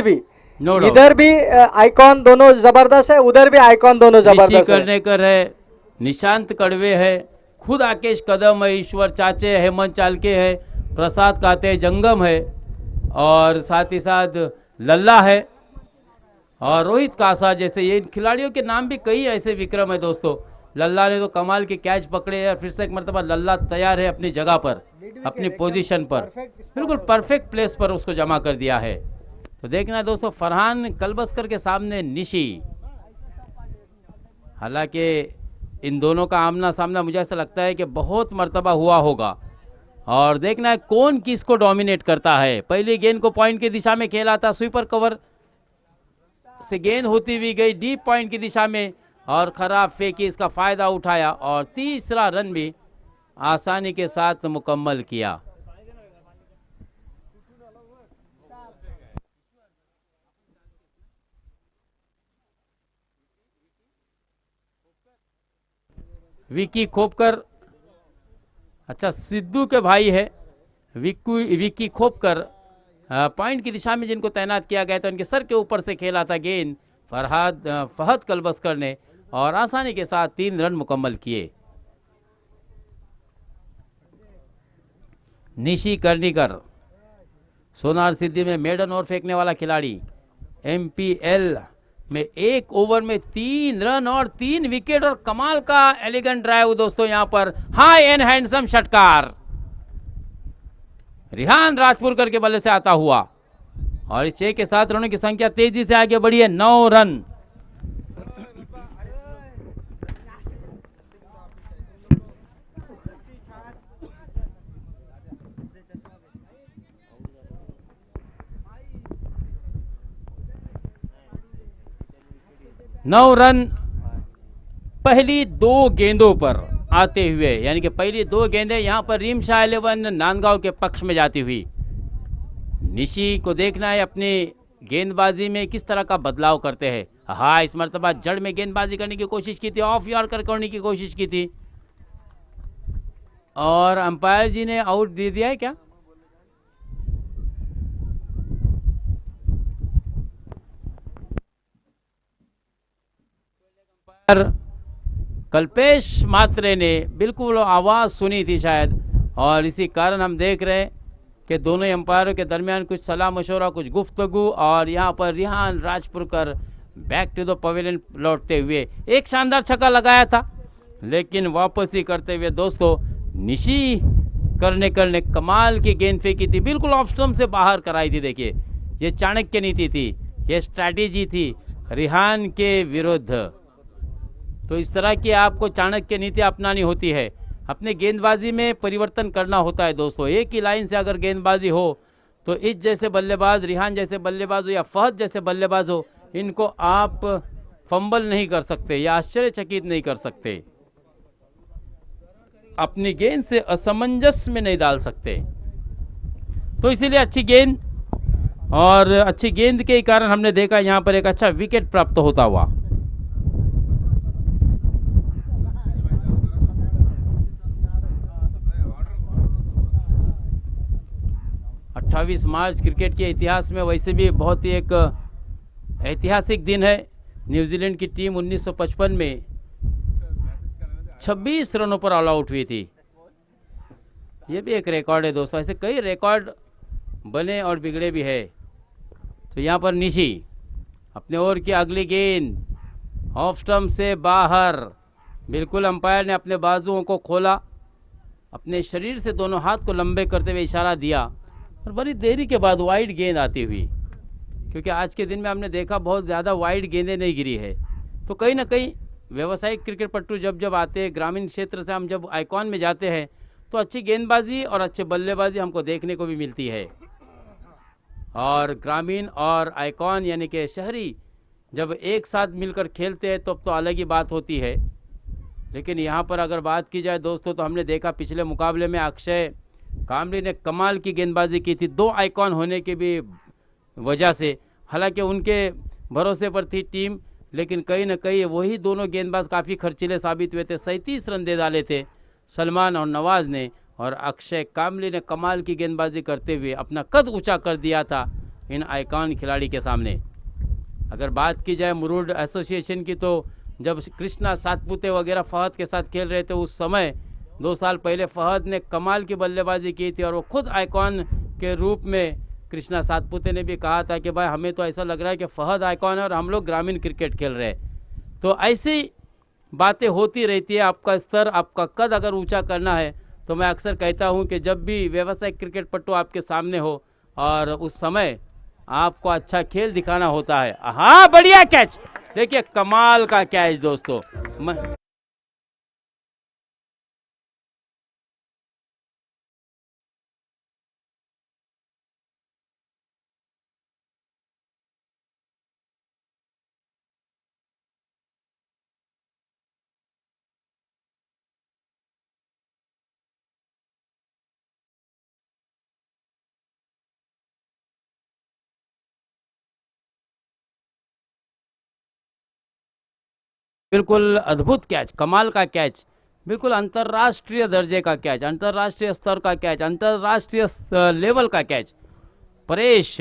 भी no doubt. इधर भी आइकॉन दोनों जबरदस्त है, उधर भी आइकॉन दोनों निशी जबरदस्त है। कर्णेकर है, निशांत कड़वे है, खुद आकेश कदम है, ईश्वर चाचे, हेमंत चालके है, प्रसाद काते, जंगम है, और साथ ही साथ लल्ला है और रोहित कासा जैसे ये खिलाड़ियों के नाम भी कई ऐसे विक्रम है दोस्तों। लल्ला ने तो कमाल के कैच पकड़े हैं। फिर से एक मरतबा लल्ला तैयार है अपनी जगह पर, अपनी पोजीशन पर, बिल्कुल परफेक्ट प्लेस पर उसको जमा कर दिया है। तो देखना है दोस्तों, फरहान कलबस्कर के सामने निशी। हालांकि इन दोनों का आमना सामना मुझे ऐसा लगता है कि बहुत मर्तबा हुआ होगा, और देखना है कौन किसको डोमिनेट करता है। पहली गेंद को पॉइंट की दिशा में खेला था, स्वीपर कवर से गेंद होती हुई गई डीप पॉइंट की दिशा में और खराब फेंकी, इसका फायदा उठाया और तीसरा रन भी आसानी के साथ मुकम्मल किया। विकी खोपकर, अच्छा सिद्धू के भाई है विकी खोपकर, पॉइंट की दिशा में जिनको तैनात किया गया था उनके सर के ऊपर से खेला था गेंद फहद कलबस्कर ने और आसानी के साथ 3 रन मुकम्मल किए। निशी कर्णिकर सोनार सिद्धि में मेडन ओवर फेंकने वाला खिलाड़ी, एमपीएल में 1 ओवर में 3 रन और 3 विकेट और कमाल का एलिगेंट ड्राइव दोस्तों। यहां पर हाई एंड हैंडसम षटकार रिहान राजपुरकर के बल्ले से आता हुआ, और इस 6 के साथ रनों की संख्या तेजी से आगे बढ़ी है, 9 रन। नौ रन पहली 2 गेंदों पर आते हुए, यानी कि पहली 2 गेंदें यहां पर रिमशा 11 नांदगांव के पक्ष में जाती हुई। निशी को देखना है अपनी गेंदबाजी में किस तरह का बदलाव करते हैं। हाँ, इस मरतबा जड़ में गेंदबाजी करने की कोशिश की थी, ऑफ यॉर्कर करने की कोशिश की थी, और अंपायर जी ने आउट दे दिया है क्या? कल्पेश मात्रे ने बिल्कुल आवाज़ सुनी थी शायद, और इसी कारण हम देख रहे हैं कि दोनों एम्पायरों के दरमियान कुछ सलाह मशवरा, कुछ गुफ्तगू, और यहाँ पर Rihan Rajpurkar back to the pavilion लौटते हुए एक शानदार छक्का लगाया था, लेकिन वापसी करते हुए दोस्तों निशी कर्णेकर ने कमाल की गेंद फेंकी थी, बिल्कुल ऑफ स्टंप से बाहर कराई थी। देखिए, ये चाणक्य नीति थी, ये स्ट्रैटेजी थी रिहान के विरुद्ध। तो इस तरह की आपको चाणक्य नीति अपनानी होती है, अपने गेंदबाजी में परिवर्तन करना होता है दोस्तों। एक ही लाइन से अगर गेंदबाजी हो तो इस जैसे बल्लेबाज, रिहान जैसे बल्लेबाज हो या फहद जैसे बल्लेबाज हो, इनको आप फंबल नहीं कर सकते या आश्चर्यचकित नहीं कर सकते, अपनी गेंद से असमंजस में नहीं डाल सकते। तो इसीलिए अच्छी गेंद, और अच्छी गेंद के कारण हमने देखा यहाँ पर एक अच्छा विकेट प्राप्त होता हुआ। 28 मार्च क्रिकेट के इतिहास में वैसे भी बहुत ही एक ऐतिहासिक दिन है। न्यूजीलैंड की टीम 1955 में 26 रनों पर ऑल आउट हुई थी। ये भी एक रिकॉर्ड है दोस्तों, ऐसे कई रिकॉर्ड बने और बिगड़े भी है। तो यहाँ पर निशी अपने ओवर की अगली गेंद ऑफ स्टंप से बाहर, बिल्कुल अंपायर ने अपने बाजुओं को खोला, अपने शरीर से दोनों हाथ को लंबे करते हुए इशारा दिया, और बड़ी देरी के बाद वाइड गेंद आती हुई, क्योंकि आज के दिन में हमने देखा बहुत ज़्यादा वाइड गेंदें नहीं गिरी है। तो कहीं ना कहीं व्यावसायिक क्रिकेट पट्टू जब आते हैं, ग्रामीण क्षेत्र से हम जब आइकॉन में जाते हैं, तो अच्छी गेंदबाजी और अच्छे बल्लेबाजी हमको देखने को भी मिलती है। और ग्रामीण और आइकॉन यानी कि शहरी जब एक साथ मिलकर खेलते हैं तो अलग ही बात होती है। लेकिन यहाँ पर अगर बात की जाए दोस्तों, तो हमने देखा पिछले मुकाबले में अक्षय कामली ने कमाल की गेंदबाजी की थी, 2 आइकॉन होने की भी वजह से। हालांकि उनके भरोसे पर थी टीम, लेकिन कहीं ना कहीं वही दोनों गेंदबाज काफ़ी खर्चीले साबित हुए थे। 37 रन दे डाले थे सलमान और नवाज ने, और अक्षय कामली ने कमाल की गेंदबाजी करते हुए अपना कद ऊंचा कर दिया था इन आइकॉन खिलाड़ी के सामने। अगर बात की जाए मुरुड एसोसिएशन की, तो जब कृष्णा सातपुते वगैरह फहद के साथ खेल रहे थे उस समय 2 साल पहले फहद ने कमाल की बल्लेबाजी की थी और वो खुद आइकॉन के रूप में कृष्णा सातपुते ने भी कहा था कि भाई हमें तो ऐसा लग रहा है कि फहद आइकॉन है और हम लोग ग्रामीण क्रिकेट खेल रहे हैं। तो ऐसी बातें होती रहती है। आपका स्तर, आपका कद अगर ऊंचा करना है तो मैं अक्सर कहता हूं कि जब भी व्यावसायिक क्रिकेट पट्टू आपके सामने हो और उस समय आपको अच्छा खेल दिखाना होता है। हाँ, बढ़िया कैच, देखिए कमाल का कैच दोस्तों। बिल्कुल अद्भुत कैच, कमाल का कैच, बिल्कुल अंतर्राष्ट्रीय दर्जे का कैच, अंतर्राष्ट्रीय स्तर का कैच, अंतर्राष्ट्रीय लेवल का कैच। परेश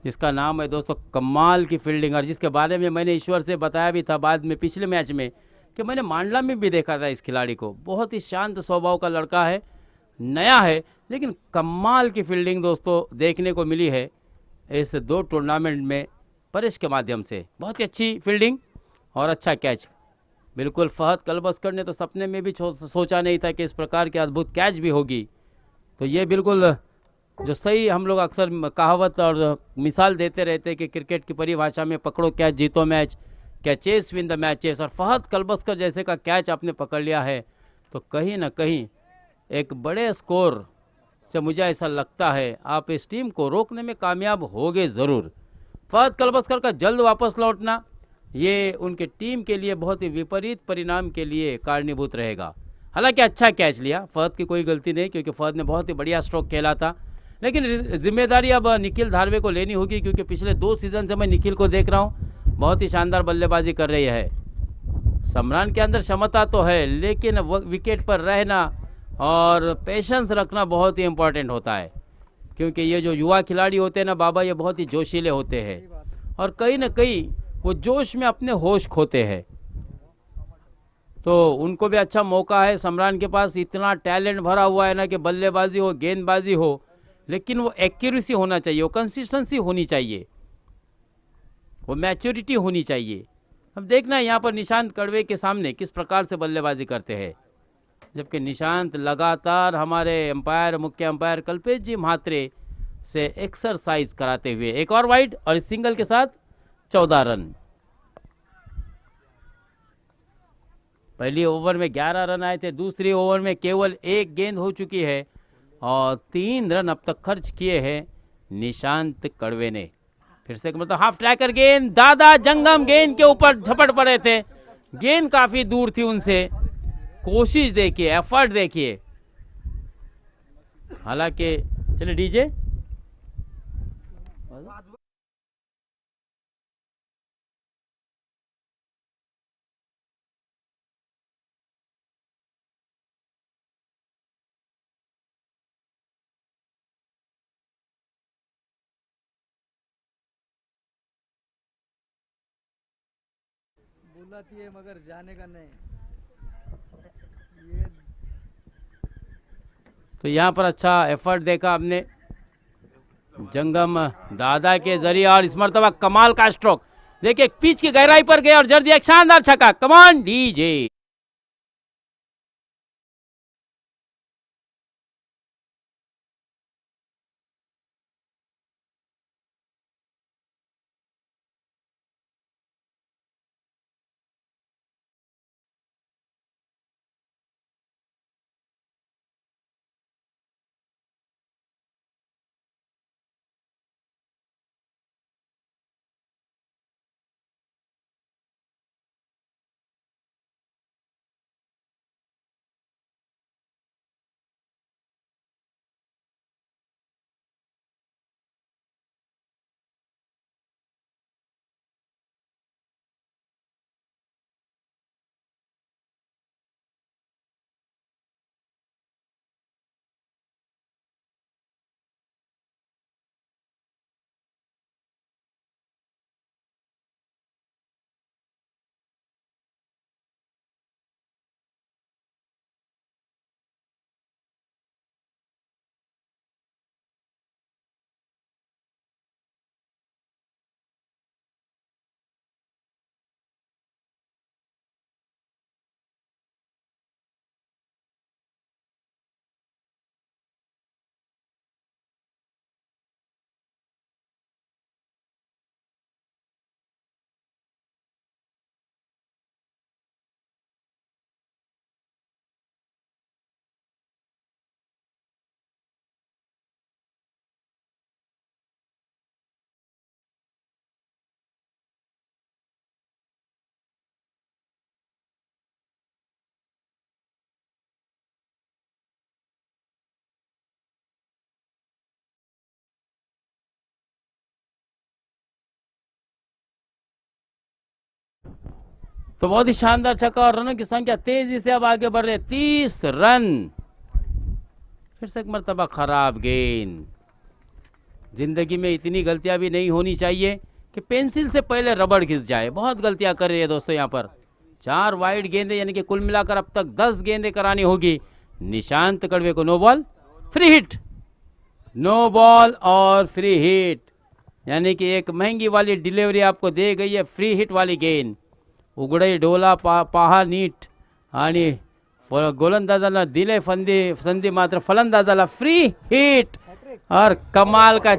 जिसका नाम है दोस्तों, कमाल की फील्डिंग, और जिसके बारे में मैंने ईश्वर से बताया भी था बाद में पिछले मैच में कि मैंने मांडला में भी देखा था इस खिलाड़ी को। बहुत ही शांत स्वभाव का लड़का है, नया है, लेकिन कमाल की फील्डिंग दोस्तों देखने को मिली है इस 2 टूर्नामेंट में परेश के माध्यम से। बहुत ही अच्छी फील्डिंग और अच्छा कैच। बिल्कुल फहद कलबस्कर ने तो सपने में भी सोचा नहीं था कि इस प्रकार की अद्भुत कैच भी होगी। तो ये बिल्कुल जो सही, हम लोग अक्सर कहावत और मिसाल देते रहते हैं कि क्रिकेट की परिभाषा में पकड़ो कैच जीतो match, catches win the matches, और फहद कलबस्कर जैसे का कैच आपने पकड़ लिया है तो कहीं ना कहीं एक बड़े स्कोर से मुझे ऐसा लगता है आप इस टीम को रोकने में कामयाब होगे ज़रूर। फहद कलबस्कर का जल्द वापस लौटना ये उनके टीम के लिए बहुत ही विपरीत परिणाम के लिए कारणीभूत रहेगा। हालांकि अच्छा कैच लिया, फहद की कोई गलती नहीं, क्योंकि फहद ने बहुत ही बढ़िया स्ट्रोक खेला था, लेकिन जिम्मेदारी अब निखिल धारवे को लेनी होगी, क्योंकि पिछले 2 सीज़न से मैं निखिल को देख रहा हूँ, बहुत ही शानदार बल्लेबाजी कर रही है। समरान के अंदर क्षमता तो है, लेकिन विकेट पर रहना और पेशेंस रखना बहुत ही इम्पोर्टेंट होता है, क्योंकि ये जो युवा खिलाड़ी होते हैं ना बाबा, ये बहुत ही जोशीले होते हैं और कहीं ना कहीं वो जोश में अपने होश खोते हैं। तो उनको भी अच्छा मौका है। समरान के पास इतना टैलेंट भरा हुआ है ना कि बल्लेबाजी हो, गेंदबाजी हो, लेकिन वो एक्यूरेसी होना चाहिए, वो कंसिस्टेंसी होनी चाहिए, वो मैच्योरिटी होनी चाहिए। अब देखना है यहाँ पर निशांत कड़वे के सामने किस प्रकार से बल्लेबाजी करते हैं, जबकि निशांत लगातार हमारे अंपायर, मुख्य अंपायर कल्पेश जी म्हात्रे से एक्सरसाइज कराते हुए एक और वाइड और इस सिंगल के साथ 14 रन। पहली ओवर में 11 रन आए थे, दूसरी ओवर में केवल 1 गेंद हो चुकी है और 3 रन अब तक खर्च किए हैं निशांत कड़वे ने। फिर से मतलब हाफ ट्रैकर गेंद, दादा जंगम गेंद के ऊपर झपट पड़े थे, गेंद काफी दूर थी उनसे। कोशिश देखिए, एफर्ट देखिए। हालांकि चलिए डीजे बुलाती है मगर जाने का नहीं। ये तो यहाँ पर अच्छा एफर्ट देखा आपने जंगम दादा के जरिए, और इस मरतबा कमाल का स्ट्रोक देखिए, पिच की गहराई पर गए और जड़ दिया एक शानदार छक्का। कमान डीजे। तो बहुत ही शानदार छक्का और रनों की संख्या तेजी से अब आगे बढ़ रहे 30 रन। फिर से एक मरतबा खराब गेंद। जिंदगी में इतनी गलतियां भी नहीं होनी चाहिए कि पेंसिल से पहले रबड़ घिस जाए। बहुत गलतियां कर रही है दोस्तों यहाँ पर। 4 वाइड गेंदें, यानी कि कुल मिलाकर अब तक 10 गेंदें करानी होगी। निशांत कड़वे को no ball free hit, no ball और फ्री हिट, यानी कि एक महंगी वाली डिलीवरी आपको दे गई है, फ्री हिट वाली गेंद। उघडे डोला पहा नीट आणि गोलंदाजाला दिले संधी मात्र फलंदाजाला फ्री हिट और कमाल का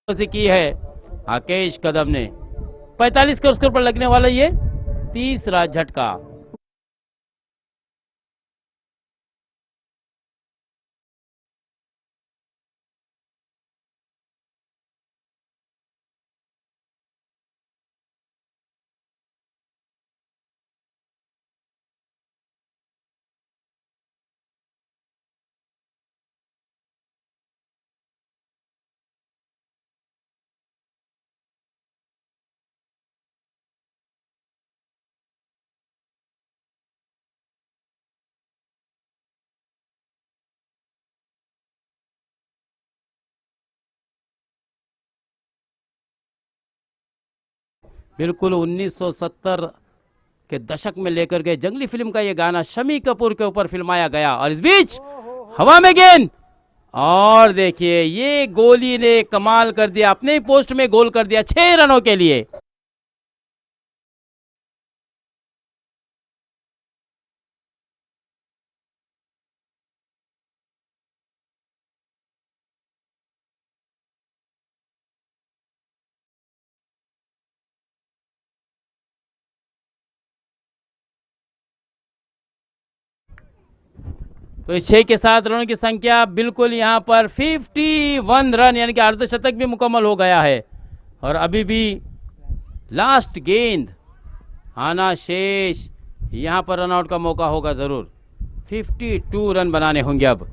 से की है आकेश कदम ने। 45 के स्कोर पर लगने वाला ये तीसरा झटका। बिल्कुल 1970 के दशक में लेकर गए जंगली फिल्म का ये गाना शमी कपूर के ऊपर फिल्माया गया। और इस बीच हवा में गेंद, और देखिए ये गोली ने कमाल कर दिया, अपने ही पोस्ट में गोल कर दिया 6 रनों के लिए। तो इस 6 के साथ रनों की संख्या बिल्कुल यहाँ पर 51 रन, यानी कि अर्धशतक भी मुकम्मल हो गया है। और अभी भी लास्ट गेंद आना शेष, यहाँ पर रनआउट का मौका होगा ज़रूर। 52 रन बनाने होंगे अब।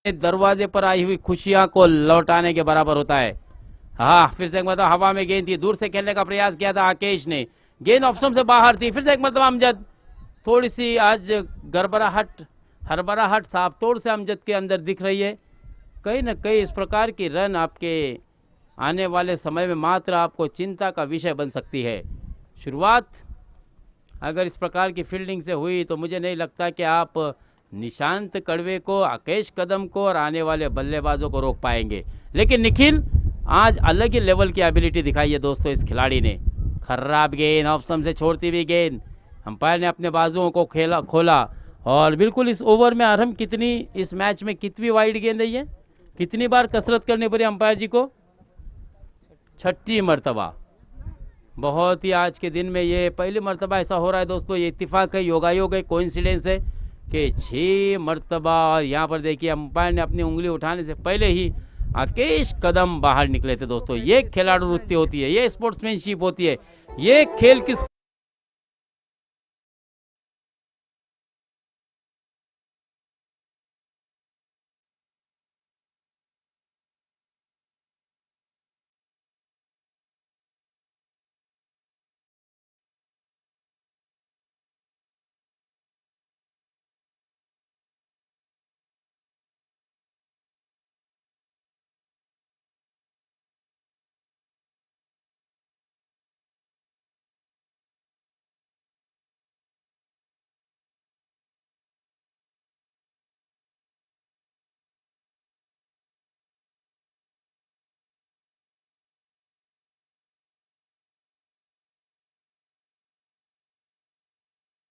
दरवाजे पर आई हुई खुशियां को लौटाने के बराबर होता है। हाँ, फिर से एक मतलब हवा में गेंद थी, दूर से खेलने का प्रयास किया था आकेश ने, गेंद ऑफ स्टंप से बाहर थी। फिर से एक मतलब अमजद, थोड़ी सी आज हड़बड़ाहट साफ तौर से अमजद के अंदर दिख रही है। कहीं ना कहीं इस प्रकार की रन आपके आने वाले समय में मात्र आपको चिंता का विषय बन सकती है। शुरुआत अगर इस प्रकार की फील्डिंग से हुई तो मुझे नहीं लगता कि आप निशांत कड़वे को, आकेश कदम को और आने वाले बल्लेबाजों को रोक पाएंगे। लेकिन निखिल, आज अलग ही लेवल की एबिलिटी दिखाई है दोस्तों इस खिलाड़ी ने। खराब गेंद, ऑफ स्टंप से छोड़ती हुई गेंद, अंपायर ने अपने बाजुओं को खोला और बिल्कुल इस ओवर में आरंभ कितनी, इस मैच में कितनी वाइड गेंद है ये, कितनी बार कसरत करनी पड़ी अंपायर जी को? 6ठी मर्तबा। बहुत ही आज के दिन में ये पहली मर्तबा ऐसा हो रहा है दोस्तों। ये इत्तिफाक है, योगायोग है, कोइंसिडेंस है कि 6 मर्तबा। और यहाँ पर देखिए अंपायर ने अपनी उंगली उठाने से पहले ही आकेश कदम बाहर निकले थे दोस्तों। ये खिलाड़ू वृत्ति होती है, ये स्पोर्ट्समैनशिप होती है, ये खेल की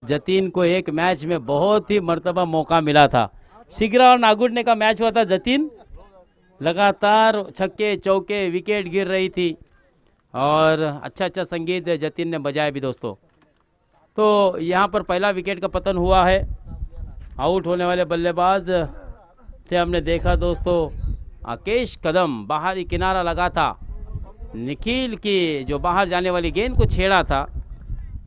जतीन को एक मैच में बहुत ही मर्तबा मौका मिला था। शिग्रा और नागुडने का मैच हुआ था। जतीन लगातार छक्के चौके विकेट गिर रही थी और अच्छा अच्छा संगीत जतीन ने बजाया भी दोस्तों। तो यहाँ पर पहला विकेट का पतन हुआ है। आउट होने वाले बल्लेबाज थे, हमने देखा दोस्तों आकेश कदम, बाहरी किनारा लगा था, निखिल की जो बाहर जाने वाली गेंद को छेड़ा था।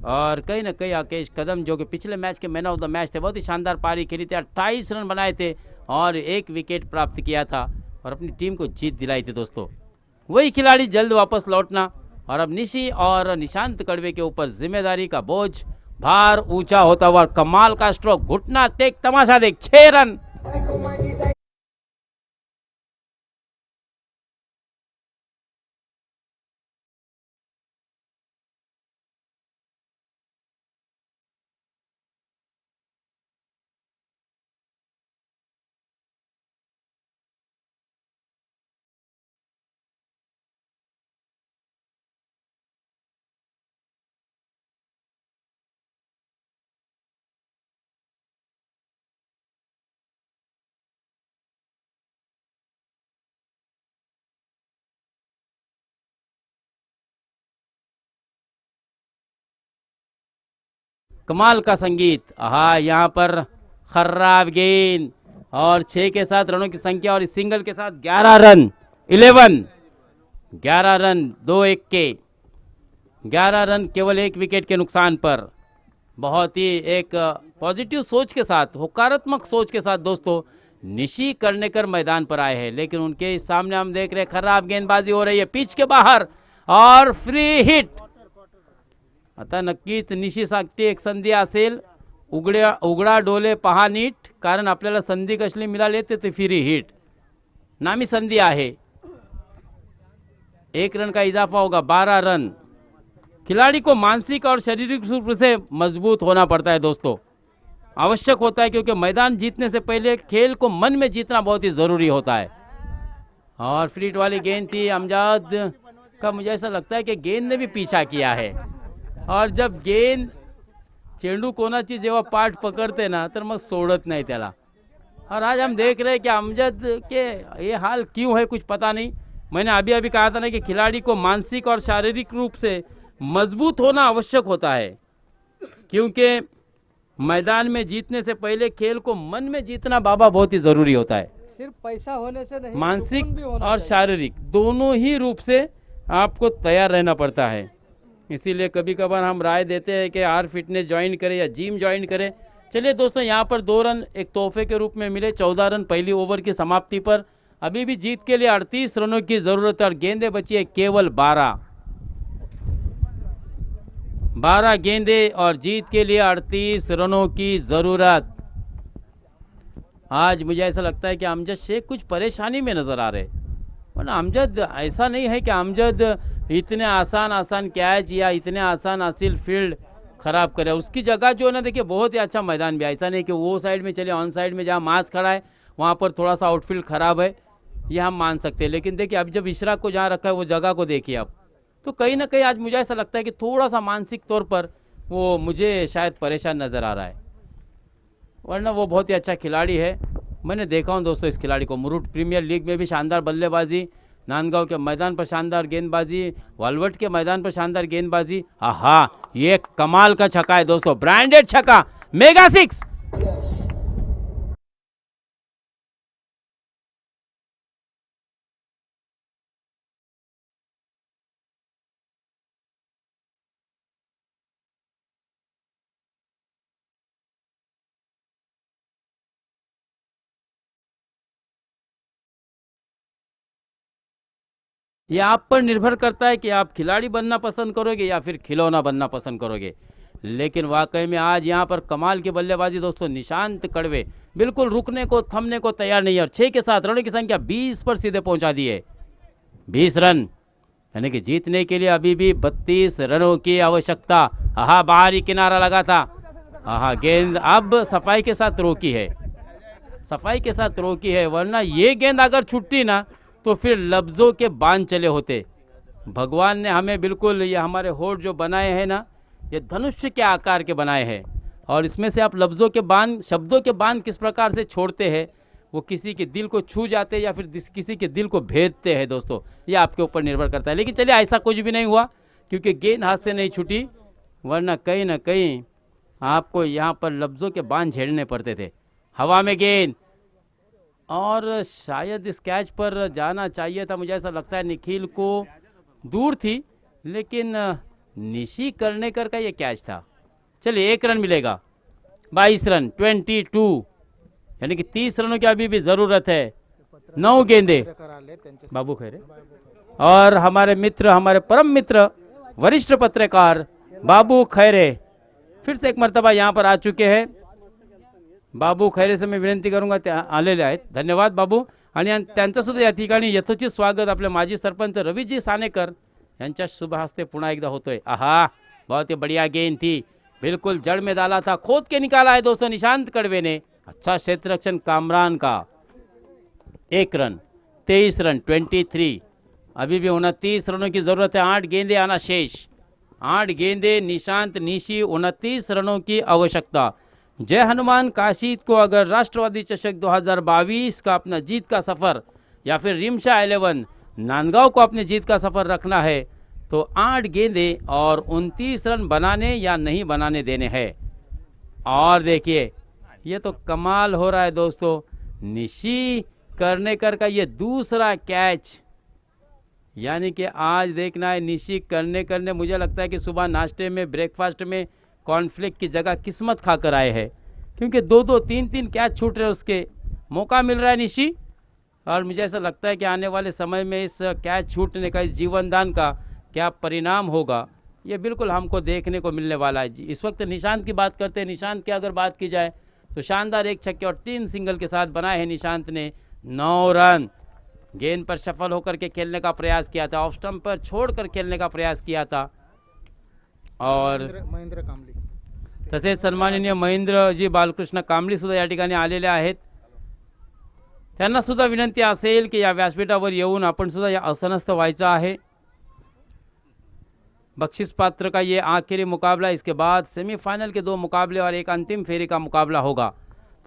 और कहीं ना कहीं आकेश कदम जो कि पिछले मैच के मैन ऑफ द मैच थे, बहुत ही शानदार पारी खेली थी, 28 रन बनाए थे और 1 विकेट प्राप्त किया था और अपनी टीम को जीत दिलाई थी दोस्तों। वही खिलाड़ी जल्द वापस लौटना और अब निशी और निशांत कड़वे के ऊपर जिम्मेदारी का बोझ, भार ऊंचा होता हुआ। कमाल का स्ट्रोक, घुटना टेक, तमाशा देख, 6 रन। कमाल का संगीत। हाँ, यहाँ पर खराब गेंद और 6 के साथ रनों की संख्या और इस सिंगल के साथ 11 रन, 11 रन 2-1 के 11 रन केवल 1 विकेट के नुकसान पर। बहुत ही एक पॉजिटिव सोच के साथ, होकारात्मक सोच के साथ दोस्तों निशी कर्णेकर मैदान पर आए हैं, लेकिन उनके सामने हम देख रहे हैं खराब गेंदबाजी हो रही है पिच के बाहर और फ्री हिट। आता नक्कीच निशीसाठी एक संधी असेल, उघडा डोले पहा नीट, कारण आपल्याला संधी कसली मिळाली ते फ्री हिट नामी संधी आहे। 1 रन का इजाफा होगा, 12 रन। खिलाड़ी को मानसिक और शारीरिक रूप से मजबूत होना पड़ता है दोस्तों, आवश्यक होता है, क्योंकि मैदान जीतने से पहले खेल को मन में जीतना बहुत ही ज़रूरी होता है। और फ्री हिट वाली गेंद थी, अमजद का मुझे ऐसा लगता है कि गेंद ने भी पीछा किया है। और जब गेंद चेंडू कोणाची जेव्हा पाठ पकड़ते ना तर मग सोडत नाही त्याला। और आज हम देख रहे हैं कि अमजद के ये हाल क्यों है कुछ पता नहीं। मैंने अभी अभी कहा था ना कि खिलाड़ी को मानसिक और शारीरिक रूप से मजबूत होना आवश्यक होता है, क्योंकि मैदान में जीतने से पहले खेल को मन में जीतना बाबा बहुत ही ज़रूरी होता है। सिर्फ पैसा होने से नहीं, मानसिक सुकून भी होना और चाहिए। शारीरिक दोनों ही रूप से आपको तैयार रहना पड़ता है। इसीलिए कभी कभार हम राय देते हैं कि आर फिटनेस ज्वाइन करें या जिम ज्वाइन करें। चलिए दोस्तों, यहाँ पर 2 रन एक तोहफे के रूप में मिले। 14 रन पहली ओवर की समाप्ति पर। अभी भी जीत के लिए 38 रनों की ज़रूरत है और गेंदें बची है केवल 12 गेंदें और जीत के लिए 38 रनों की ज़रूरत। आज मुझे ऐसा लगता है कि अमजद शेख कुछ परेशानी में नज़र आ रहे, वरना अमजद ऐसा नहीं है कि अमजद इतने आसान कैच या इतने आसान हासिल फील्ड खराब करे। उसकी जगह जो है ना, देखिए बहुत ही अच्छा मैदान भी, ऐसा नहीं कि वो साइड में चले, ऑन साइड में जहाँ मास खड़ा है वहाँ पर थोड़ा सा आउटफील्ड खराब है, ये हम मान सकते हैं। लेकिन देखिए अब जब इशराक को जहाँ रखा है वो जगह को देखिए अब, तो कहीं ना कहीं आज मुझे ऐसा लगता है कि थोड़ा सा मानसिक तौर पर वो मुझे शायद परेशान नज़र आ रहा है, वरना वो बहुत ही अच्छा खिलाड़ी है। मैंने देखा हूँ दोस्तों इस खिलाड़ी को, मुरुट प्रीमियर लीग में भी शानदार बल्लेबाजी, नांदगांव के मैदान पर शानदार गेंदबाजी, वालवट के मैदान पर शानदार गेंदबाजी। आहा, ये कमाल का छक्का है दोस्तों, ब्रांडेड छक्का, मेगा सिक्स। ये आप पर निर्भर करता है कि आप खिलाड़ी बनना पसंद करोगे या फिर खिलौना बनना पसंद करोगे। लेकिन वाकई में आज यहाँ पर कमाल की बल्लेबाजी दोस्तों, निशांत कड़वे बिल्कुल रुकने को थमने को तैयार नहीं है और 6 के साथ रनों की संख्या 20 पर सीधे पहुंचा दी है। 20 रन यानी कि जीतने के लिए अभी भी 32 रनों की आवश्यकता। आहा, बाहरी किनारा लगा था। आहा, गेंद अब सफाई के साथ रोकी है, सफाई के साथ रोकी है, वरना ये गेंद अगर छुट्टी ना तो फिर लफ्ज़ों के बांध चले होते। भगवान ने हमें बिल्कुल ये हमारे होठ जो बनाए हैं ना, ये धनुष्य के आकार के बनाए हैं और इसमें से आप लफ्ज़ों के बांध, शब्दों के बांध किस प्रकार से छोड़ते हैं, वो किसी के दिल को छू जाते हैं या फिर किसी के दिल को भेदते हैं दोस्तों, ये आपके ऊपर निर्भर करता है। लेकिन चलिए, ऐसा कुछ भी नहीं हुआ क्योंकि गेंद हाथ से नहीं छूटी, वरना कहीं ना कहीं आपको यहाँ पर लफ्ज़ों के बांध झेलने पड़ते थे। हवा में गेंद और शायद इस कैच पर जाना चाहिए था, मुझे ऐसा लगता है निखिल को, दूर थी लेकिन निशी कर्णेकर का ये कैच था। चलिए, 1 रन मिलेगा। 22 रन, 22, यानी कि 30 रनों की अभी भी ज़रूरत है। 9 गेंदे बाबू खैरे और हमारे मित्र, हमारे परम मित्र वरिष्ठ पत्रकार बाबू खैरे फिर से एक मर्तबा यहाँ पर आ चुके हैं। बाबू खैरे से मैं विनंती करूंगा, ते आलेले आहेत, धन्यवाद बाबू। आणि त्यांचं सुद्धा या ठिकाणी यथोचित स्वागत आपले माजी सरपंच रवीजी सानेकर यांच्या शुभ हस्ते पुन्हा एकदा होतोय। आहा, बहुत ही बढ़िया गेंद थी, बिल्कुल जड़ में डाला था, खोद के निकाला है दोस्तों निशांत कड़वे ने। अच्छा क्षेत्र रक्षण कामरान का। 1 रन, 23 रन, 23, अभी भी 29 रनों की जरूरत है। 8 गेंदे आना शेष, 8 गेंदे, निशांत, निशी, 29 रनों की आवश्यकता। जय हनुमान काशीद को अगर राष्ट्रवादी चषक 2022 का अपना जीत का सफ़र या फिर रिमशा 11 नांदगांव को अपने जीत का सफ़र रखना है तो 8 गेंदे और 29 रन बनाने या नहीं बनाने देने हैं। और देखिए, ये तो कमाल हो रहा है दोस्तों, निशी कर्णेकर का ये दूसरा कैच, यानी कि आज देखना है निशी कर्णेकर ने, मुझे लगता है कि सुबह नाश्ते में, ब्रेकफास्ट में कॉर्नफ्लेक्स की जगह किस्मत खाकर आए हैं, क्योंकि 2-2, 3-3 कैच छूट रहे, उसके मौका मिल रहा है निशी। और मुझे ऐसा लगता है कि आने वाले समय में इस कैच छूटने का, इस जीवनदान का क्या परिणाम होगा, ये बिल्कुल हमको देखने को मिलने वाला है। इस वक्त निशांत की बात करते हैं। निशांत की अगर बात की जाए तो शानदार 1 छक्के और 3 सिंगल के साथ बनाए हैं निशांत ने। 9 रन, गेंद पर सफल होकर के खेलने का प्रयास किया था, ऑफ स्टंप पर छोड़कर खेलने का प्रयास किया था। और महेंद्र कांबळे तसेच सन्माननीय महेंद्रजी बालकृष्ण कांबळे सुद्धा या ठिकाणी आलेले आहेत। त्यांना सुद्धा विनंती असेल की या व्यासपीठावर येऊन आपण सुद्धा या आसनस्थ व्हायचं आहे। बख्शिस पात्र का ये आखिरी मुकाबला, इसके बाद सेमीफाइनल के 2 मुकाबले और एक अंतिम फेरी का मुकाबला होगा।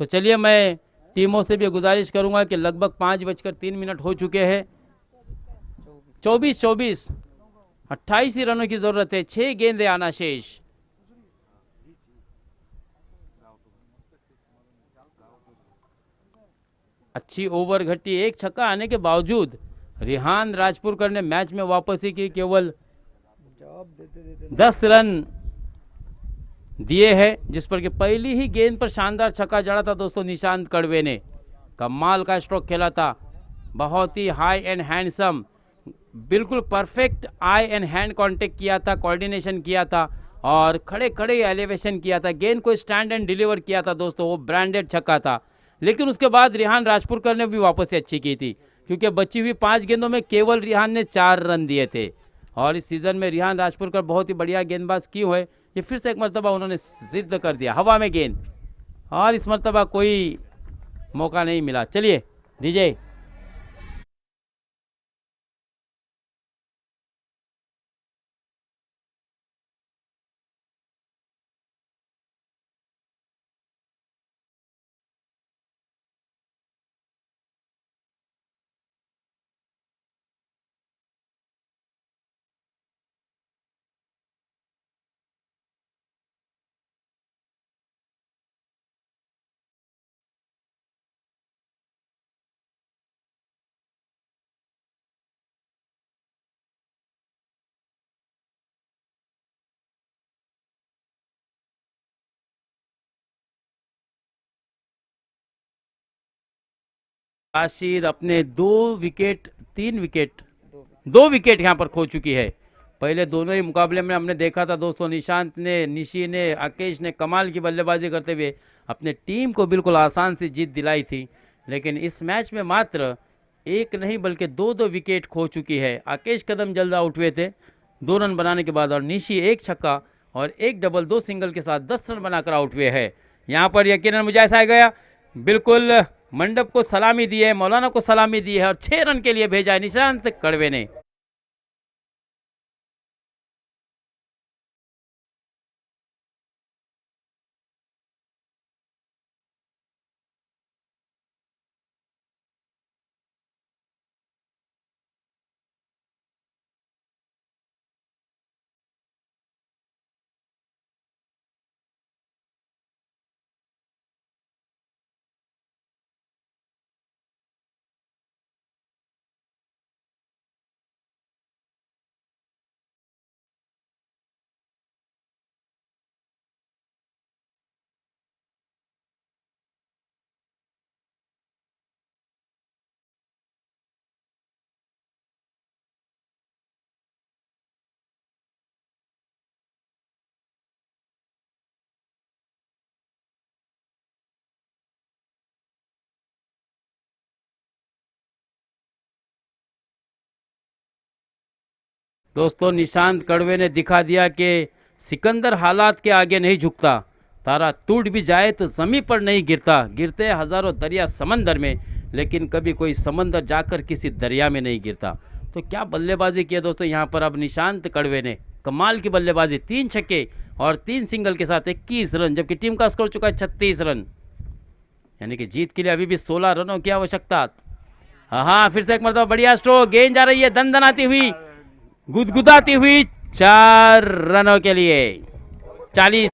तो चलिए, मैं टीमों से भी गुजारिश करूंगा कि लगभग 5:03 हो चुके हैं। 24, 28 ही रनों की जरूरत है, 6 गेंदे आना शेष। अच्छी ओवर घटी, 1 छक्का आने के बावजूद रिहान राजपुरकर ने मैच में वापसी की, केवल 10 रन दिए हैं, जिस पर कि पहली ही गेंद पर शानदार छक्का जड़ा था दोस्तों निशांत कड़वे ने। कमाल का स्ट्रोक खेला था, बहुत ही हाई एंड हैंडसम, बिल्कुल perfect I and hand contact किया था, कोऑर्डिनेशन किया था और खड़े खड़े एलिवेशन किया था, गेंद को स्टैंड एंड डिलीवर किया था दोस्तों, वो ब्रांडेड छक्का था। लेकिन उसके बाद रिहान राजपुरकर ने भी वापसी अच्छी की थी, क्योंकि बची हुई 5 गेंदों में केवल रिहान ने 4 रन दिए थे। और इस सीज़न में रिहान राजपुरकर बहुत ही बढ़िया गेंदबाज क्यों है, ये फिर से एक मरतबा उन्होंने सिद्ध कर दिया। हवा में गेंद और इस मरतबा कोई मौका नहीं मिला। चलिए डीजे काशीद अपने 2 विकेट यहाँ पर खो चुकी है। पहले दोनों ही मुकाबले में हमने देखा था दोस्तों, निशांत ने, निशी ने, आकेश ने कमाल की बल्लेबाजी करते हुए अपने टीम को बिल्कुल आसान से जीत दिलाई थी। लेकिन इस मैच में मात्र 1 नहीं बल्कि 2 विकेट खो चुकी है। आकेश कदम जल्द आउट हुए थे 2 रन बनाने के बाद, और निशी 1 छक्का और 1 डबल 2 सिंगल के साथ 10 रन बनाकर आउट हुए हैं। यहाँ पर यकीनन मुझे ऐसा आ गया, बिल्कुल मंडप को सलामी दी है, मौलाना को सलामी दी है और 6 रन के लिए भेजा है निशांत कड़वे ने। दोस्तों निशांत कड़वे ने दिखा दिया कि सिकंदर हालात के आगे नहीं झुकता, तारा टूट भी जाए तो ज़मीन पर नहीं गिरता, गिरते हज़ारों दरिया समंदर में, लेकिन कभी कोई समंदर जाकर किसी दरिया में नहीं गिरता। तो क्या बल्लेबाजी की है दोस्तों यहाँ पर अब निशांत कड़वे ने, कमाल की बल्लेबाजी, 3 छक्के और 3 सिंगल के साथ 21 रन, जबकि टीम का स्कोर चुका है 36 रन, यानी कि जीत के लिए अभी भी 16 रनों की आवश्यकता। हाँ, फिर से एक मरतबा बढ़िया स्ट्रोक, गेंद जा रही है दनदनाती हुई, गुदगुदाती हुई, 4 रनों के लिए 40।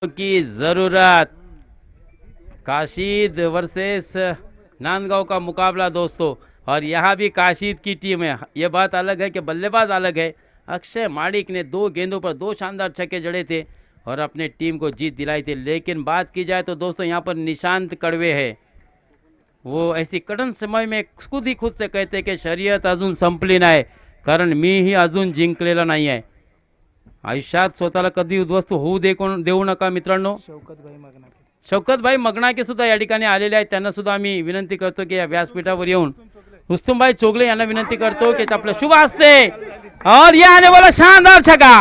की जरूरत, काशीद वर्सेस नांदगांव का मुकाबला दोस्तों, और यहाँ भी काशीद की टीम है। ये बात अलग है कि बल्लेबाज अलग है। अक्षय माणिक ने 2 गेंदों पर 2 शानदार छक्के जड़े थे और अपने टीम को जीत दिलाई थी। लेकिन बात की जाए तो दोस्तों यहाँ पर निशांत कड़वे है, वो ऐसी कठीण समय में खुद से कहते कि शर्यत अजून संपली नाही, कारण मीही अजून जिंकलेला नाही आहे। आयुष्यात स्वतःला कधी उद्ध्वस्त होऊ देऊ नका मित्रांनो। शौकतभाई मगनाके सुद्धा या ठिकाणी आलेले आहेत, त्यांना सुद्धा आम्ही विनंती करतो की या व्यासपीठावर येऊन रुस्तुमभाई चोगले यांना विनंती करतो की आपलं शुभ हस्ते, और ये आने वाला शानदार छक्का।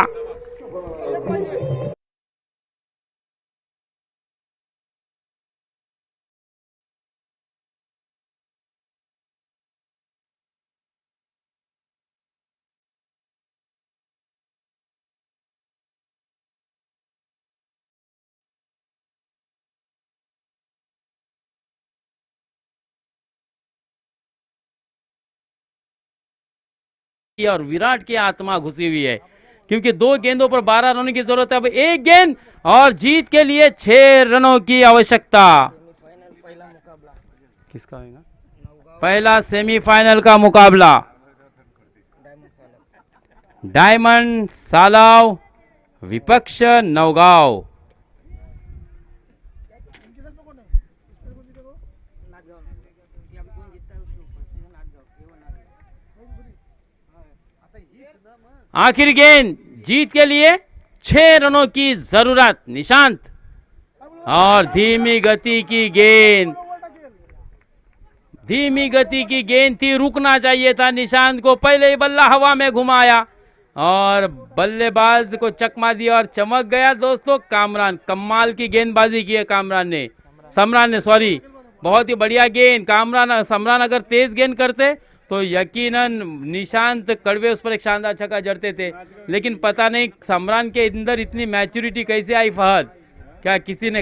और विराट की आत्मा घुसी हुई है, क्योंकि 2 गेंदों पर 12 रनों की जरूरत है। अब 1 गेंद और जीत के लिए 6 रनों की आवश्यकता। किसका होगा पहला सेमीफाइनल का मुकाबला? डायमंड सालाव विपक्ष नौगांव। आखिरी गेंद, जीत के लिए 6 रनों की जरूरत। निशांत, और धीमी गति की गेंद, धीमी गति की गेंद थी, रुकना चाहिए था निशांत को। पहले ही बल्ला हवा में घुमाया और बल्लेबाज को चकमा दिया और चमक गया दोस्तों। कामरान, कमाल की गेंदबाजी की है समरान ने सॉरी, बहुत ही बढ़िया गेंद। समरान अगर तेज गेंद करते तो यकीनन निशांत कड़वे उस पर एक शानदार छक्का जड़ते थे, लेकिन पता नहीं समरान के अंदर इतनी मैच्योरिटी कैसे आई फहद, क्या किसी ने